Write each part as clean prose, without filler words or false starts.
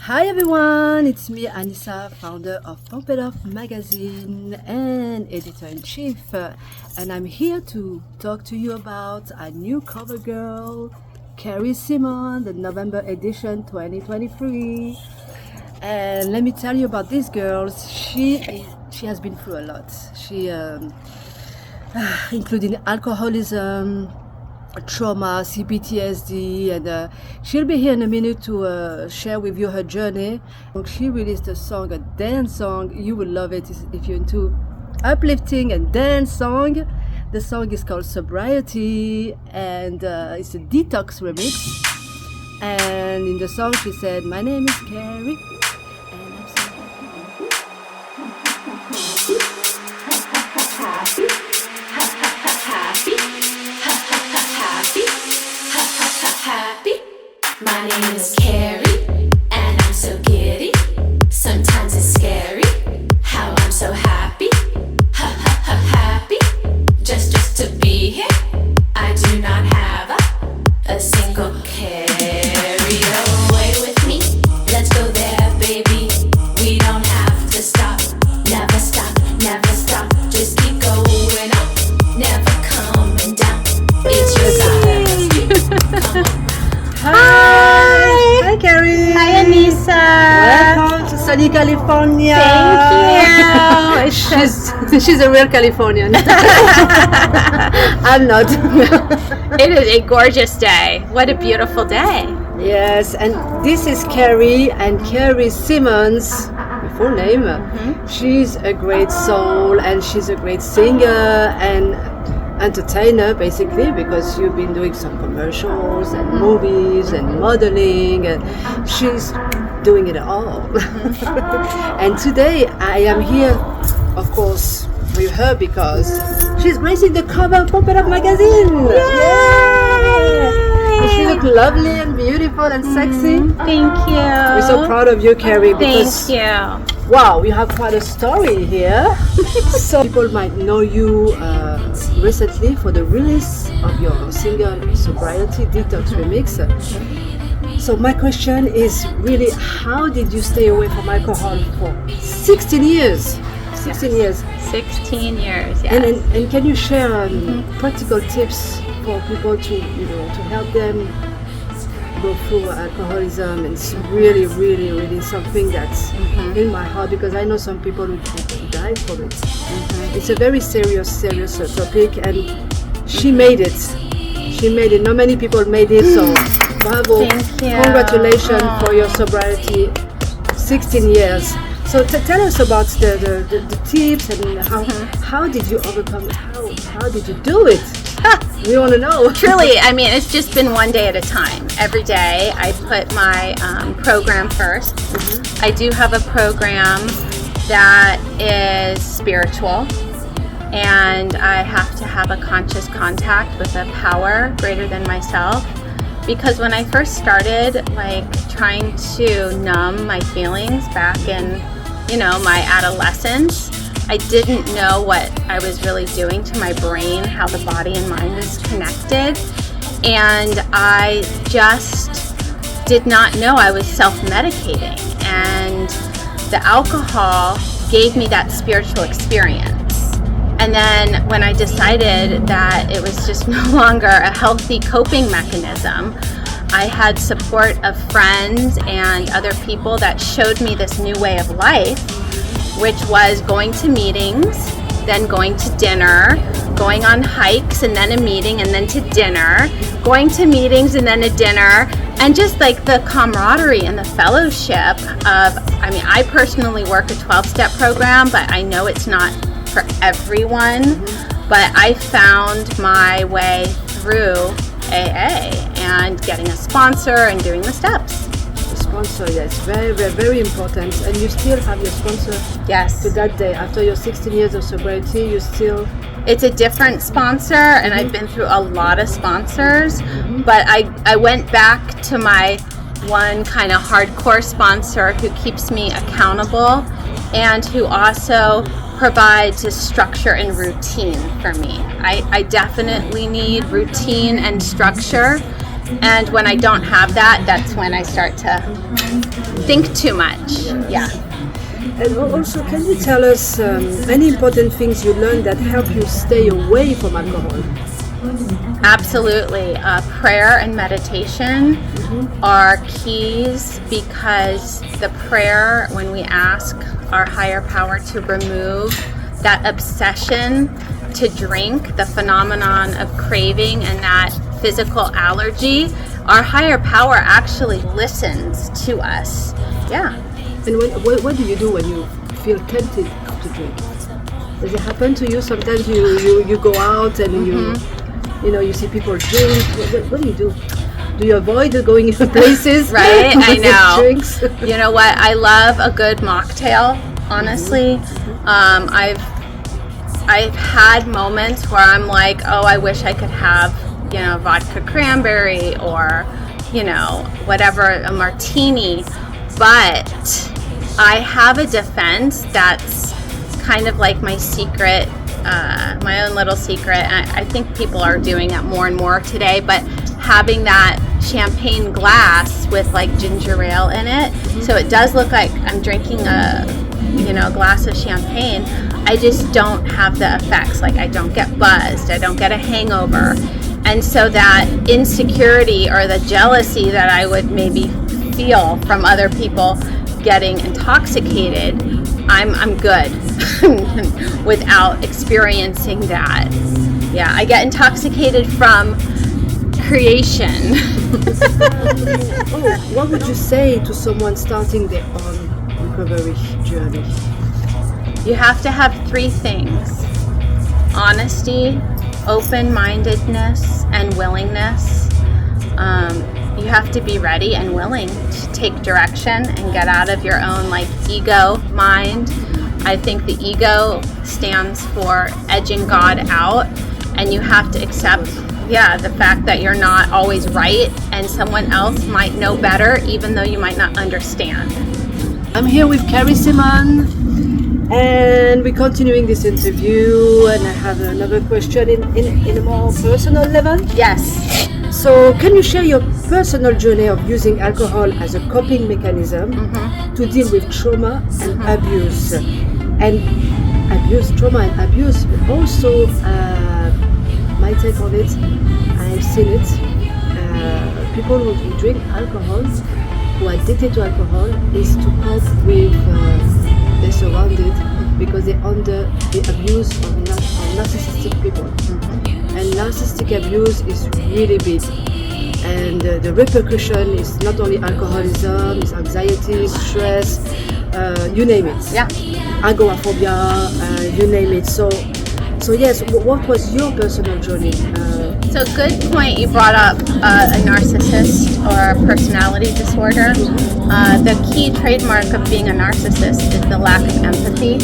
Hi everyone, it's me Anissa, founder of pumpitupmagazine and editor-in-chief, and I'm here to talk to you about a new cover girl, Carrie Simmons, the November edition 2023. And let me tell you about this girl. She has been through a lot. She including alcoholism, trauma, CPTSD, and she'll be here in a minute to share with you her journey. She released a song, a dance song. You will love it if you're into uplifting and dance song. The song is called Sobriety, and it's a detox remix. And in the song she said, "My name is Carrie, and I'm so happy. My name is Carrie, and I'm so giddy. Sometimes it's scary how I'm so happy. Happy. Just to be here. I do not have a single carry away with me. Let's go there, baby. We don't have to stop. Never stop, never stop. Just keep going up, never coming down. It's your side. Hi Carrie. Hi, Anissa. Welcome to sunny California. Thank you. She's a real Californian. I'm not. It is a gorgeous day. What a beautiful day. Yes, and this is Carrie, and Carrie Simmons, her full name. She's a great soul, and she's a great singer and entertainer, basically, because you've been doing some commercials and movies and modeling, and she's doing it all. And today I am here, of course, with her because she's gracing the cover of Pump It Up magazine. Yay! And she looks lovely and beautiful and sexy. Thank you. We're so proud of you, Carrie, because Thank you. wow, you have quite a story here. So people might know you recently for the release of your single Sobriety Detox remix. So my question is really, how did you stay away from alcohol for 16 years? 16 years. 16 years, yes. And can you share practical tips for people to help them go through alcoholism? And it's really, really, really something that's in my heart, because I know some people who die from it. It's a very serious topic, and she made it. She made it. Not many people made it, so bravo. Thank you. Congratulations for your sobriety, 16 years. So tell us about the tips and how did you overcome it? How did you do it? We want to know. Truly, I mean, it's just been one day at a time. Every day I put my program first. I do have a program that is spiritual, and I have to have a conscious contact with a power greater than myself, because when I first started trying to numb my feelings back in my adolescence, I didn't know what I was really doing to my brain, how the body and mind is connected, and I just did not know I was self-medicating, and the alcohol gave me that spiritual experience. And then when I decided that it was just no longer a healthy coping mechanism, I had support of friends and other people that showed me this new way of life, which was going to meetings, then going to dinner, going on hikes, and then a meeting, and then to dinner, going to meetings, and then a dinner, and just the camaraderie and the fellowship of, I personally work a 12-step program, but I know it's not for everyone, but I found my way through AA and getting a sponsor and doing the steps. Sponsor, yes, very, very, very important. And you still have your sponsor. Yes. To that day, after your 16 years of sobriety, you still. It's a different sponsor, and I've been through a lot of sponsors, but I went back to my one kind of hardcore sponsor who keeps me accountable and who also provides a structure and routine for me. I definitely need routine and structure, And when I don't have that, that's when I start to think too much. Yeah. And also, can you tell us any important things you learned that help you stay away from alcohol? Absolutely. Prayer and meditation are keys, because the prayer, when we ask our higher power to remove that obsession to drink, the phenomenon of craving and that physical allergy, our higher power actually listens to us. Yeah. And what do you do when you feel tempted to drink? Does it happen to you? Sometimes you go out and you see people drink. What do you do? Do you avoid going to places? Right, I know. Drinks? You know what? I love a good mocktail, honestly. I've had moments where I'm like, oh, I wish I could have, vodka cranberry or, whatever, a martini. But I have a defense that's kind of like my secret, my own little secret. I think people are doing it more and more today, but having that champagne glass with like ginger ale in it. So it does look like I'm drinking a glass of champagne. I just don't have the effects. Like, I don't get buzzed, I don't get a hangover. And so that insecurity or the jealousy that I would maybe feel from other people getting intoxicated, I'm good without experiencing that. Yeah, I get intoxicated from creation. What would you say to someone starting their own recovery journey? You have to have 3 things: honesty, open-mindedness, and willingness. You have to be ready and willing to take direction and get out of your own ego mind. I think the ego stands for edging God out, and you have to accept the fact that you're not always right and someone else might know better, even though you might not understand. I'm here with Carrie Simmons, and we're continuing this interview, and I have another question in a more personal level. Yes. So can you share your personal journey of using alcohol as a coping mechanism to deal with trauma and abuse? And trauma and abuse, also my take on it, I've seen it, people who drink alcohol, who are addicted to alcohol, is to cope with their surrounded, because they're under the abuse of narcissistic people. And narcissistic abuse is really big, and the repercussion is not only alcoholism, it's anxiety, stress, you name it. Yeah. Agoraphobia, you name it. So yes, what was your personal journey? So good point. You brought up a narcissist or a personality disorder. The key trademark of being a narcissist is the lack of empathy.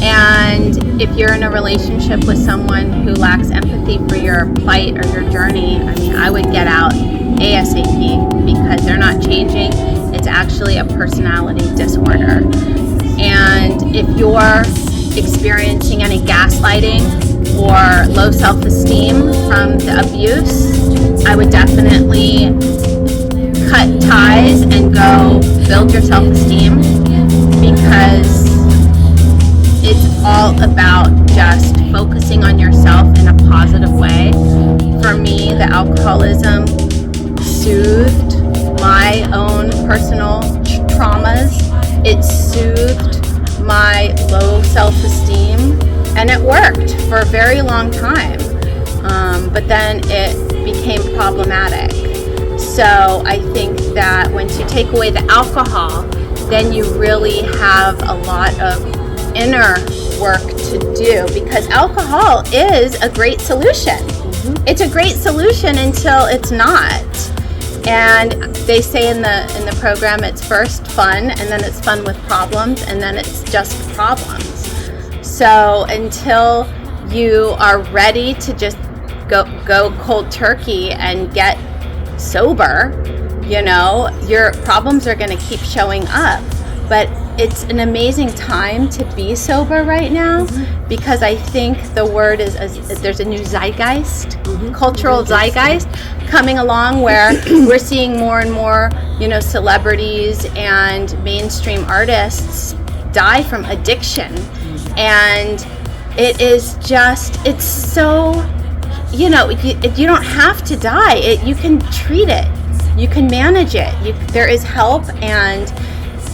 And if you're in a relationship with someone who lacks empathy for your plight or your journey, I would get out ASAP, because they're not changing. It's actually a personality disorder. And if you're experiencing any gaslighting or low self-esteem from the abuse, I would definitely cut ties and go build your self-esteem, because it's all about just focusing on yourself in a positive way. For me, the alcoholism soothed my own personal traumas. It soothed my low self-esteem, and it worked for a very long time. But then it became problematic. So I think that once you take away the alcohol, then you really have a lot of inner work to do, because alcohol is a great solution. It's a great solution until it's not. And they say in the program, it's first fun, and then it's fun with problems, and then it's just problems. So until you are ready to just go cold turkey and get sober, your problems are going to keep showing up. but it's an amazing time to be sober right now, because I think the word is there's a new zeitgeist, cultural zeitgeist coming along, where we're seeing more and more, celebrities and mainstream artists die from addiction. And it is just, it's so, you don't have to die. You can treat it. You can manage it. There is help, and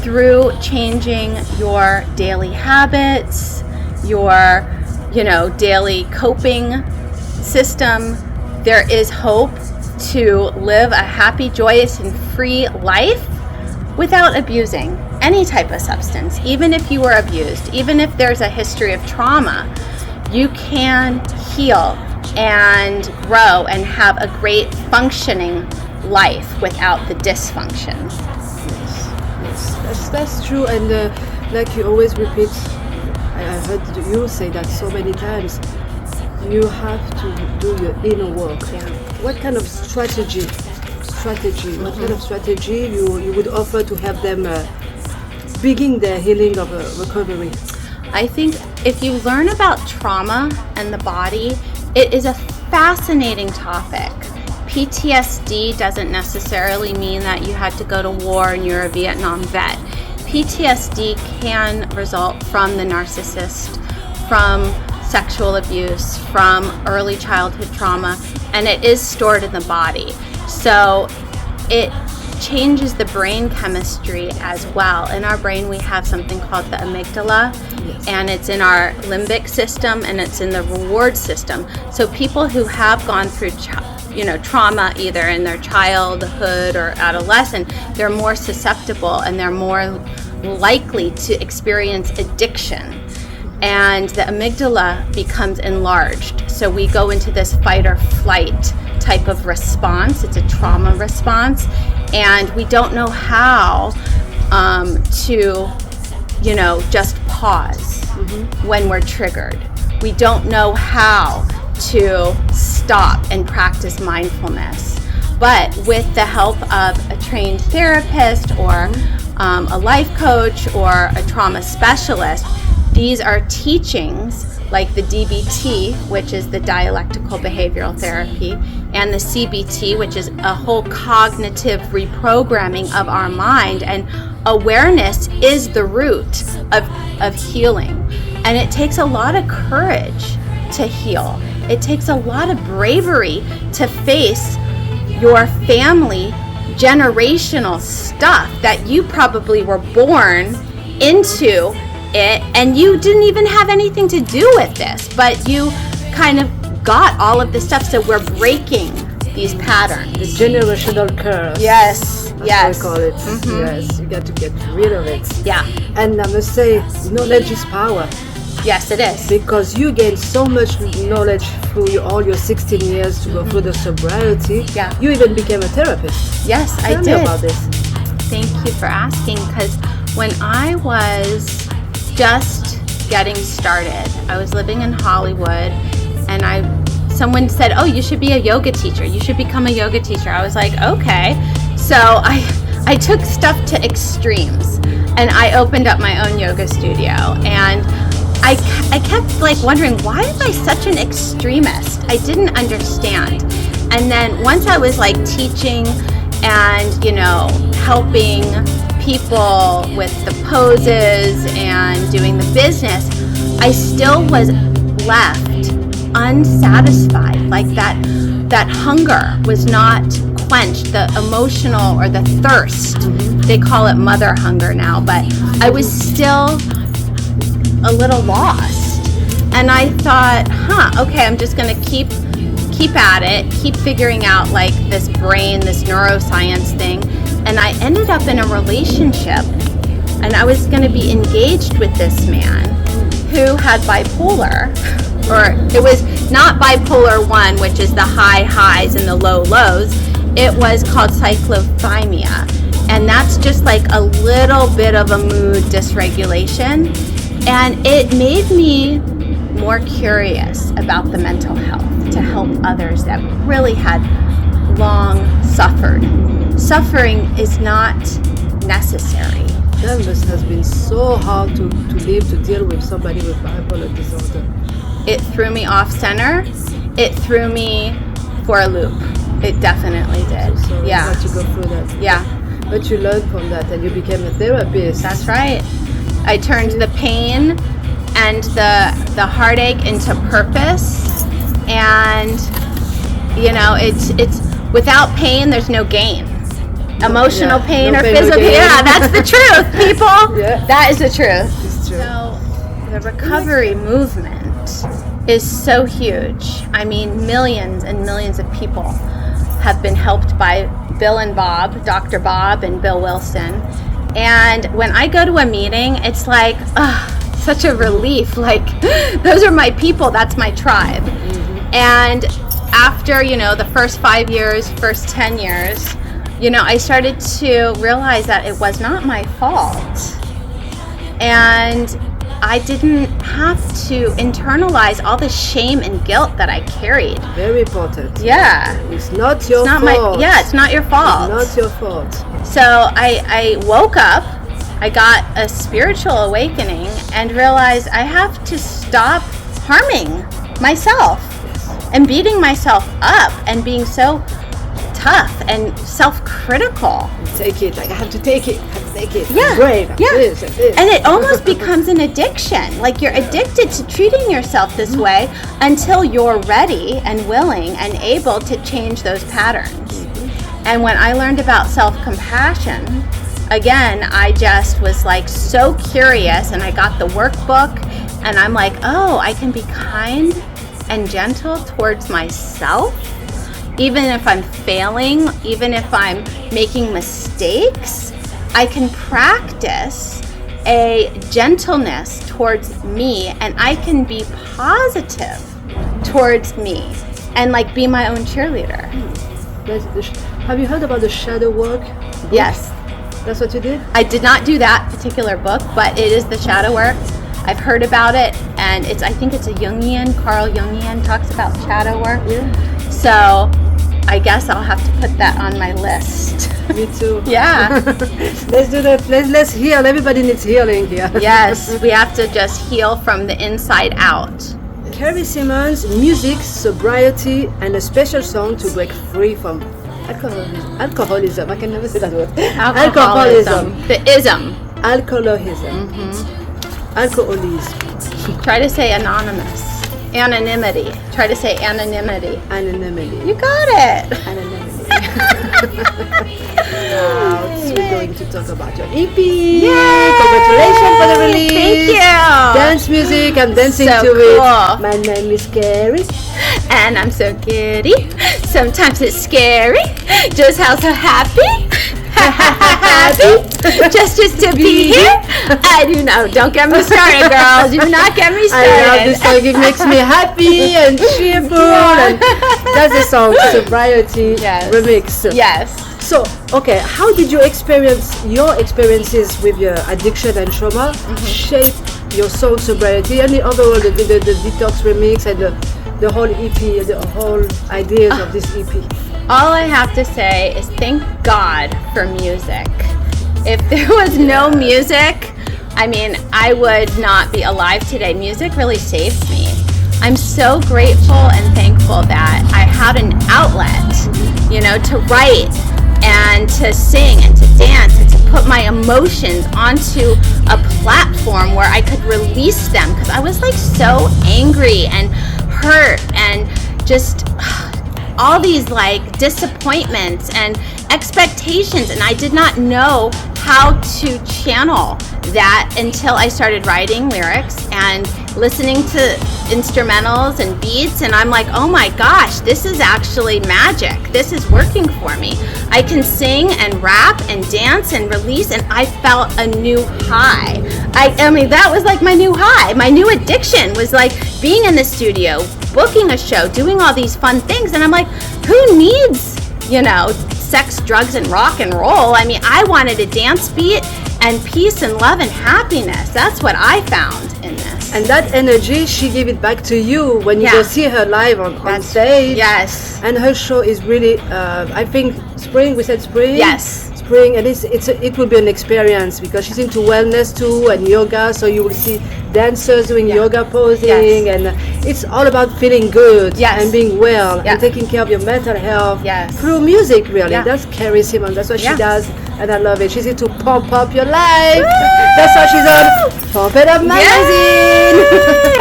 through changing your daily habits, your, daily coping system, there is hope to live a happy, joyous, and free life without abusing any type of substance. Even if you were abused, even if there's a history of trauma, you can heal and grow and have a great functioning life without the dysfunction. Yes, that's true. And like you always repeat, I heard you say that so many times, you have to do your inner work. Yeah. What kind of strategy, what kind of strategy you would offer to help them begin their healing of recovery? I think if you learn about trauma and the body, it is a fascinating topic. PTSD doesn't necessarily mean that you had to go to war and you're a Vietnam vet. PTSD can result from the narcissist, from sexual abuse, from early childhood trauma, and it is stored in the body. So it changes the brain chemistry as well. In our brain, we have something called the amygdala, and it's in our limbic system, and it's in the reward system. So people who have gone through trauma either in their childhood or adolescent, they're more susceptible and they're more likely to experience addiction. And the amygdala becomes enlarged. So we go into this fight or flight type of response. It's a trauma response. And we don't know how to, just pause when we're triggered. We don't know how to stop and practice mindfulness. But with the help of a trained therapist or a life coach or a trauma specialist, these are teachings like the DBT, which is the dialectical behavioral therapy, and the CBT, which is a whole cognitive reprogramming of our mind. And awareness is the root of healing. And it takes a lot of courage to heal. It takes a lot of bravery to face your family generational stuff that you probably were born into it, and you didn't even have anything to do with this, but you kind of got all of this stuff. So we're breaking these patterns. The generational curse. Yes, yes. What we call it. Yes, you got to get rid of it. Yeah. And I must say, knowledge is power. Yes, it is. Because you gain so much knowledge through all your 16 years to go through the sobriety. Yeah. You even became a therapist. Yes, I did. Tell me about this. Thank you for asking, because when I was just getting started, I was living in Hollywood, and someone said, "Oh, you should be a yoga teacher. You should become a yoga teacher." I was like, okay. So I took stuff to extremes, and I opened up my own yoga studio, and I kept wondering, why am I such an extremist? I didn't understand. And then once I was teaching and helping people with the poses and doing the business, I still was left unsatisfied. That hunger was not quenched, the emotional or the thirst. They call it mother hunger now, but I was still a little lost. And I thought, okay, I'm just gonna keep at it, keep figuring out this brain, this neuroscience thing. And I ended up in a relationship, and I was going to be engaged with this man who had bipolar, or it was not bipolar 1, which is the high highs and the low lows. It was called cyclothymia, and that's just a little bit of a mood dysregulation. And it made me more curious about the mental health, to help others that really had long suffered. Suffering is not necessary. that must have been so hard to live, to deal with somebody with bipolar disorder. It threw me off center. It threw me for a loop. It definitely did. So yeah. you had to go through that. Yeah. But you learned from that and you became a therapist. That's right. I turned the pain and the heartache into purpose, and you know, it's without pain there's no gain. Emotional pain or physical pain. Yeah, that's the truth, people. Yeah. That is the truth. It's true. So the recovery movement is so huge. I mean, millions and millions of people have been helped by Bill and Bob, Dr. Bob and Bill Wilson. And when I go to a meeting, it's like, such a relief. Like, those are my people, that's my tribe. Mm-hmm. And after, you know, the first 5 years, first 10 years, you know, I started to realize that it was not my fault. And I didn't have to internalize all the shame and guilt that I carried. Very important. Yeah. It's not your fault. It's not your fault. It's not your fault. So I woke up, I got a spiritual awakening and realized I have to stop harming myself and beating myself up and being so tough and self-critical. Take it. Like, I have to take it. I have to take it. Yeah. I'm brave. I'm Yeah. this and this. And it almost becomes an addiction. Like, you're addicted to treating yourself this way until you're ready and willing and able to change those patterns. And when I learned about self-compassion, again, I just was like so curious, and I got the workbook and I'm like, oh, I can be kind and gentle towards myself. Even if I'm failing, even if I'm making mistakes, I can practice a gentleness towards me, and I can be positive towards me and like be my own cheerleader. Have you heard about the shadow work? Yes. That's what you did? I did not do that particular book, but it is the shadow work. I've heard about it, and I think it's a Jungian, Carl Jungian talks about shadow work. Yeah. So I guess I'll have to put that on my list. Me too. Yeah. Let's do that. Let's heal. Everybody needs healing here. Yes, we have to just heal from the inside out. Carrie Simmons, music, sobriety, and a special song to break free from alcoholism. I can never say that word. Alcoholism. The ism. Alcoholism. Alcoholism. Try to say anonymous. Anonymity. Try to say anonymity. Anonymity. You got it. Anonymity. Now, we're going to talk about your EP. Yay! Congratulations for the release. Thank you. Dance music. I'm dancing So to cool. it. My name is Carrie. And I'm so giddy. Sometimes it's scary. Just how so happy. Happy. Just to be here. I do know. Don't get me started, girls. Do not get me started. I love this song. It makes me happy and cheerful. And that's the song, Sobriety Remix. Yes. So, okay, how did your experiences with your addiction and trauma shape your song Sobriety and the overall the detox remix and the whole EP, the whole ideas of this EP? All I have to say is thank God for music. If there was no music, I mean, I would not be alive today. Music really saved me. I'm so grateful and thankful that I had an outlet, you know, to write and to sing and to dance and to put my emotions onto a platform where I could release them, because I was like so angry and hurt and just all these like disappointments and expectations, and I did not know how to channel that until I started writing lyrics and listening to instrumentals and beats, and I'm like, oh my gosh, this is actually magic. This is working for me. I can sing and rap and dance and release, and I felt a new high. I mean, that was like my new high. My new addiction was like being in the studio, booking a show, doing all these fun things, and I'm like, who needs, you know, sex, drugs, and rock and roll? I mean, I wanted a dance beat and peace and love and happiness. That's what I found in this. And that energy, she gave it back to you when you go see her live on stage. Yes. And her show is really, I think, spring, we said spring? Yes. spring, and it will be an experience because she's into wellness too and yoga. So you will see dancers doing yoga posing, and it's all about feeling good and being well and taking care of your mental health through music. Really, that's Carrie Simmons. That's what she does, and I love it. She's into pump up your life. That's why she's on Pump It Up magazine.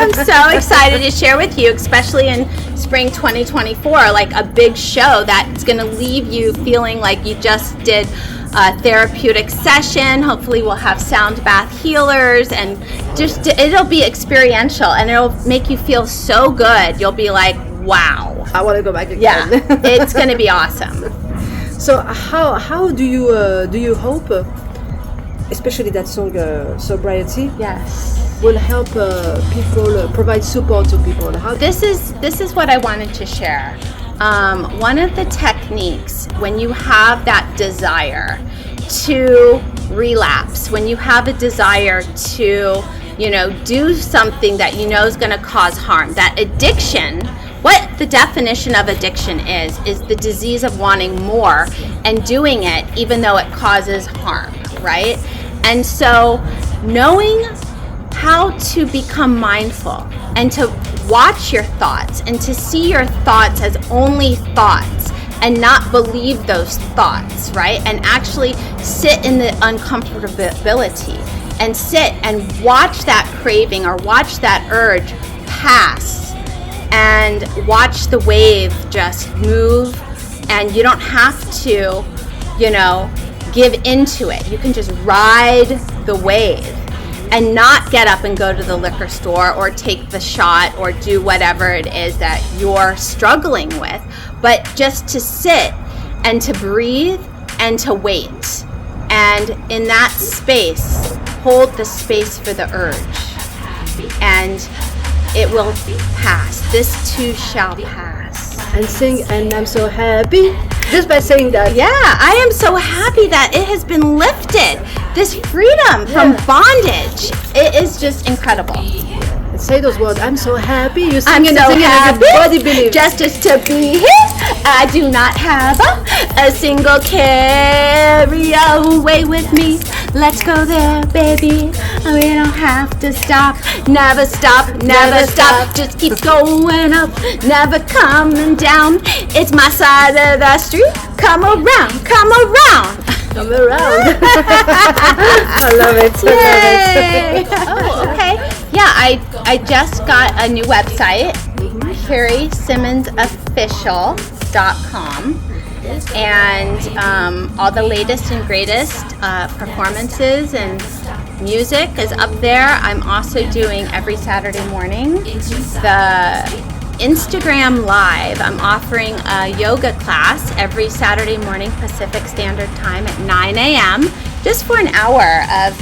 I'm so excited to share with you, especially in spring 2024, like a big show that's going to leave you feeling like you just did a therapeutic session. Hopefully we'll have sound bath healers, and just it'll be experiential, and it'll make you feel so good. You'll be like, wow, I want to go back again. Yeah, it's going to be awesome. So how do you hope, especially that song Sobriety, will help people, provide support to people? This is what I wanted to share. One of the techniques when you have that desire to relapse, when you have a desire to, do something that you know is going to cause harm, that addiction, what the definition of addiction is the disease of wanting more and doing it even though it causes harm, right? And so knowing how to become mindful and to watch your thoughts and to see your thoughts as only thoughts and not believe those thoughts, right? And actually sit in the uncomfortability and sit and watch that craving or watch that urge pass and watch the wave just move. And you don't have to, give into it. You can just ride the wave and not get up and go to the liquor store or take the shot or do whatever it is that you're struggling with, but just to sit and to breathe and to wait. And in that space, hold the space for the urge, and it will pass. This too shall pass. And sing, and I'm so happy. Just by saying that. Yeah, I am so happy that it has been lifted. This freedom from bondage. It is just incredible. Say those words. I'm so happy. You I'm sing so happy. Body believes. Just to be here. I do not have a single carry away with me. Let's go there, baby. We don't have to stop. Never stop, never stop. Just keeps going up, never coming down. It's my side of the street. Come around, come around. Come around. I love it. Yay. Oh, okay. Yeah, I just got a new website, CarrieSimmonsOfficial.com, and all the latest and greatest performances and music is up there. I'm also doing every Saturday morning the Instagram Live. I'm offering a yoga class every Saturday morning Pacific Standard Time at 9 a.m. just for an hour of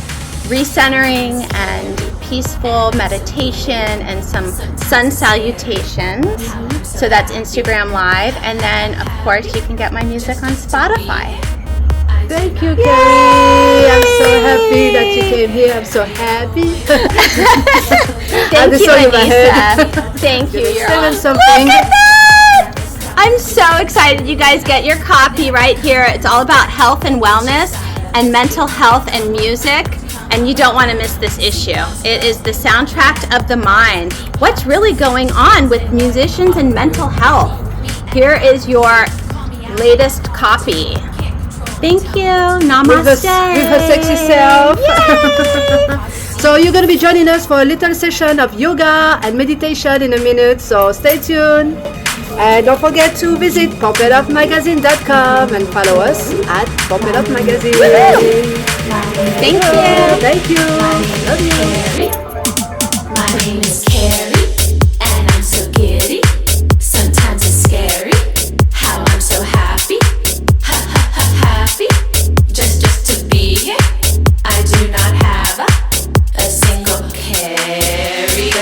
recentering and peaceful meditation and some sun salutations. So that's Instagram Live. And then, of course, you can get my music on Spotify. Thank you, Carrie. I'm so happy that you came here. I'm so happy. Thank you, Anissa. Thank you. You're awesome. Something. Look at that! I'm so excited. You guys get your copy right here. It's all about health and wellness and mental health and music. And you don't want to miss this issue. It is the soundtrack of the mind. What's really going on with musicians and mental health? Here is your latest copy. Thank you. Namaste. With her sexy self. So you're going to be joining us for a little session of yoga and meditation in a minute. So stay tuned. And don't forget to visit pumpitupmagazine.com and follow us at Pump It Up Magazine. Thank you. Thank you. Love you. My name is Carrie, and I'm so giddy. Sometimes it's scary how I'm so happy. Happy. Just to be here. I do not have a single carry.